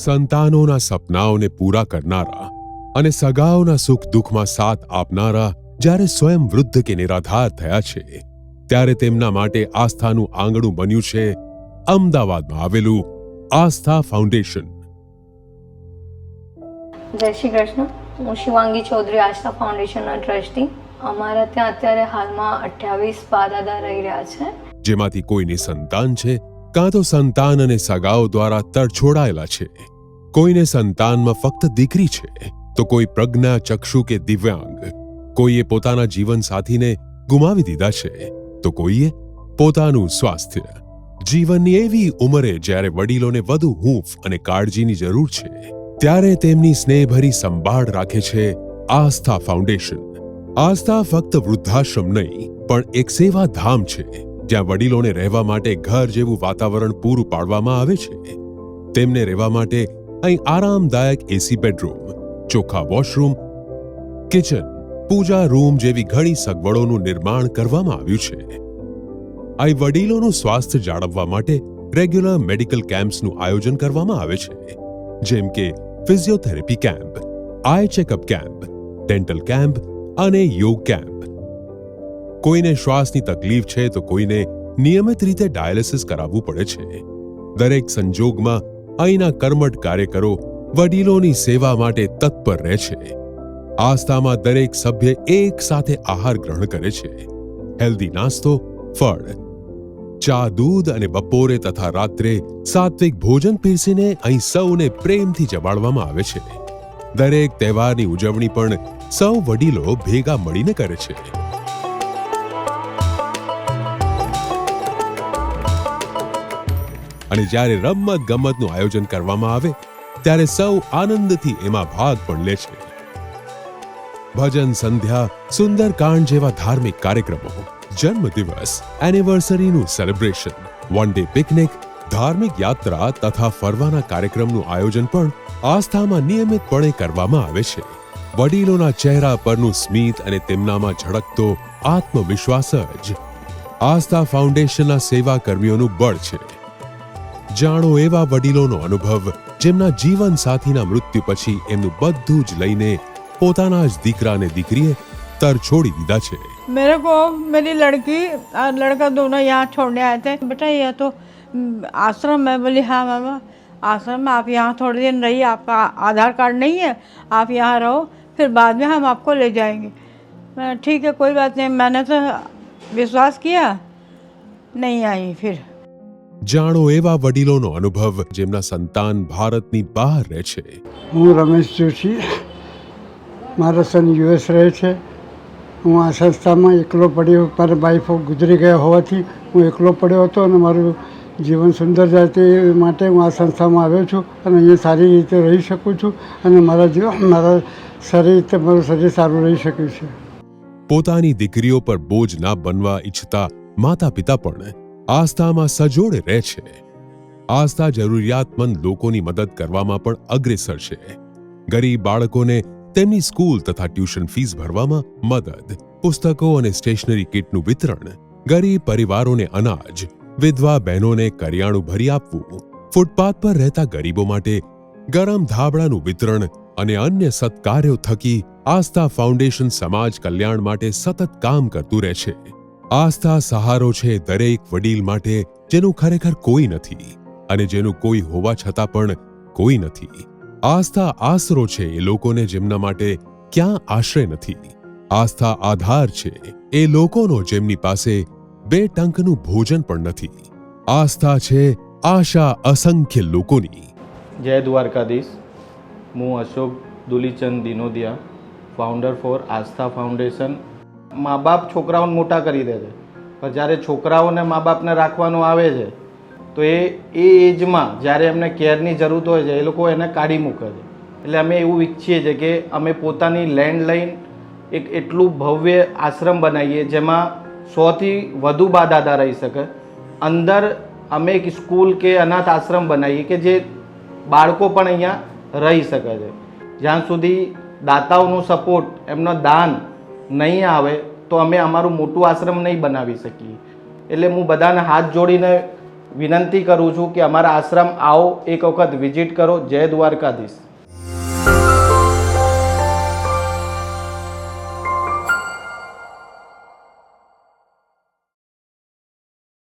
સંતાનોના સપનાઓને પૂરા કરનારા અને સગાઓના સુખ દુઃખમાં સાથ આપનારા જ્યારે સ્વયં વૃદ્ધ કે નિરાધાર થયા છે, ત્યારે તેમના માટે આસ્થાનું આંગણું બન્યું છે અમદાવાદમાં આવેલું આસ્થા ફાઉન્ડેશન. જય શ્રી કૃષ્ણ. હું શિવાંગી ચૌધરી, આસ્થા ફાઉન્ડેશનના ટ્રસ્ટી. અમારા ત્યાં અત્યારે હાલમાં 28 બા-દાદા રહી રહ્યા છે, જેમાંથી કોઈની સંતાન છે, કાં તો સંતાન અને સગાઓ દ્વારા તરછોડાયેલા છે. કોઈને સંતાનમાં ફક્ત દીકરી છે, તો કોઈ પ્રજ્ઞા, ચક્ષુ કે દિવ્યાંગ. કોઈએ પોતાના જીવન સાથીને ગુમાવી દીધા છે, તો કોઈએ પોતાનું સ્વાસ્થ્ય. જીવનની એવી ઉંમરે જ્યારે વડીલોને વધુ હૂંફ અને કાળજીની જરૂર છે, ત્યારે તેમની સ્નેહભરી સંભાળ રાખે છે આસ્થા ફાઉન્ડેશન. આસ્થા ફક્ત વૃદ્ધાશ્રમ નહીં, પણ એક સેવાધામ છે, જ્યાં વડીલોને રહેવા માટે ઘર જેવું વાતાવરણ પૂરું પાડવામાં આવે છે. તેમને રહેવા માટે અહીં આરામદાયક એસી બેડરૂમ, ચોખ્ખા વોશરૂમ, કિચન, પૂજા રૂમ જેવી ઘણી સગવડોનું નિર્માણ કરવામાં આવ્યું છે. અહીં વડીલોનું સ્વાસ્થ્ય જાળવવા માટે રેગ્યુલર મેડિકલ કેમ્પ્સનું આયોજન કરવામાં આવે છે, જેમ કે ફિઝિયોથેરાપી કેમ્પ, આઈ ચેકઅપ કેમ્પ, ડેન્ટલ કેમ્પ અને યોગ કેમ્પ. કોઈને શ્વાસની તકલીફ છે તો કોઈને નિયમિત રીતે ડાયાલિસિસ કરાવવું પડે છે. દરેક સંજોગમાં અહીંના કર્મઠ કાર્યકરો વડીલોની સેવા માટે તત્પર રહે છે. આસ્થામાં દરેક સભ્ય એક સાથે આહાર ગ્રહણ કરે છે. હેલ્ધી નાસ્તો, ફળ, ચા, દૂધ અને બપોરે તથા રાત્રે સાત્વિક ભોજન પીરસીને અહીં સૌને પ્રેમથી જમાડવામાં આવે છે. દરેક તહેવારની ઉજવણી પણ સૌ વડીલો ભેગા મળીને કરે છે. અને જ્યારે રમત ગમતનું આયોજન કરવામાં આવે ત્યારે સૌ આનંદથી એમાં ભાગ પણ લે છે. ભજન સંધ્યા, સુંદરકાંડ જેવા ધાર્મિક કાર્યક્રમો, જન્મદિવસ, એનિવર્સરીનું સેલિબ્રેશન, વન ડે પિકનિક, ધાર્મિક યાત્રા તથા ફરવાના કાર્યક્રમનું આયોજન પણ આસ્થામાં નિયમિતપણે કરવામાં આવે છે. વડીલોના ચહેરા પરનું સ્મિત અને તેમનામાં ઝળકતો આત્મવિશ્વાસ જ આસ્થા ફાઉન્ડેશનના સેવા કર્મીઓનું બળ છે. જાણો એવા વડીલોનો અનુભવ જેમના જીવન સાથીના મૃત્યુ પછી એમનું બધું જ લઈને પોતાના જ દીકરાને દીકરીએ તરછોડી દીધા છે. मेरे को मेरी लड़की और लड़का दोनों यहाँ छोड़ने आए थे. बेटा ये तो आश्रम है. बोली हाँ मामा, आश्रम में आप यहाँ थोड़े दिन रहिए, आपका आधार कार्ड नहीं है, आप यहाँ रहो, फिर बाद में हम आपको ले जाएंगे. मैं ठीक है, कोई बात नहीं. मैंने तो विश्वास किया, नहीं आई. फिर જાણો એવા વડીલોનો અનુભવ જેમના સંતાન ભારતની બહાર રહે છે. હું રમેશ જોશી, મારો સન યુએસ રહે છે. હું આ સંસ્થામાં એકલો પડ્યો, મારા વાઈફ ગુજરી ગયા હોવાથી હું એકલો પડ્યો હતો અને મારું જીવન સુંદર જાય તે માટે હું આ સંસ્થામાં આવ્યો છું અને અહીંયા સારી રીતે રહી શકું છું અને મારા મારું શરીર સારું રહી શક્યું છે. પોતાની દીકરીઓ પર બોજ ના બનવા ઈચ્છતા માતા પિતા પણ આસ્થામાં સજોડે રહે છે. આસ્થા જરૂરિયાતમંદ લોકોની મદદ કરવામાં પણ અગ્રેસર છે. ગરીબ બાળકોને તેમની સ્કૂલ તથા ટ્યુશન ફીસ ભરવામાં મદદ, પુસ્તકો અને સ્ટેશનરી કીટનું વિતરણ, ગરીબ પરિવારોને અનાજ, વિધવા બહેનોને કરિયાણું ભરી આપવું, ફૂટપાથ પર રહેતા ગરીબો માટે ગરમ ધાબળાનું વિતરણ અને અન્ય સત્કાર્યો થકી આસ્થા ફાઉન્ડેશન સમાજ કલ્યાણ માટે સતત કામ કરતું રહે છે. આસ્થા સહારો છે દરેક વડીલ માટે જેનું ખરેખર કોઈ નથી અને જેનું કોઈ હોવા છતાં પણ કોઈ નથી. આસ્થા આશરો છે એ લોકોને જેમના માટે ક્યાં આશ્રય નથી. આસ્થા આધાર છે એ લોકોનો જેમની પાસે બે ટંકનું ભોજન પણ નથી. આસ્થા છે આશા અસંખ્ય લોકોની. જય દ્વારકાધીશ. હું અશોક દુલીચંદ દિનોદિયા, ફાઉન્ડર ફોર આસ્થા ફાઉન્ડેશન. મા બાપ છોકરાઓને મોટા કરી દે છે, પણ જ્યારે છોકરાઓને મા બાપને રાખવાનું આવે છે તો એ એજમાં જ્યારે એમને કેરની જરૂરત હોય છે એ લોકો એને કાઢી મૂકે છે. એટલે અમે એવું ઈચ્છીએ છીએ કે અમે પોતાની લેન્ડ લઈને એક એટલું ભવ્ય આશ્રમ બનાવીએ જેમાં 100થી વધુ બા દાદા રહી શકે. અંદર અમે એક સ્કૂલ કે અનાથ આશ્રમ બનાવીએ કે જે બાળકો પણ અહીંયા રહી શકે છે. જ્યાં સુધી દાતાઓનું સપોર્ટ, એમનો દાન નહીં આવે તો અમે અમારું મોટું આશ્રમ નહીં બનાવી શકીએ. એટલે હું બધાને હાથ જોડીને વિનંતી કરું છું કે અમારા આશ્રમ આવો, એક વખત વિઝિટ કરો. જય દ્વારકાધીશ.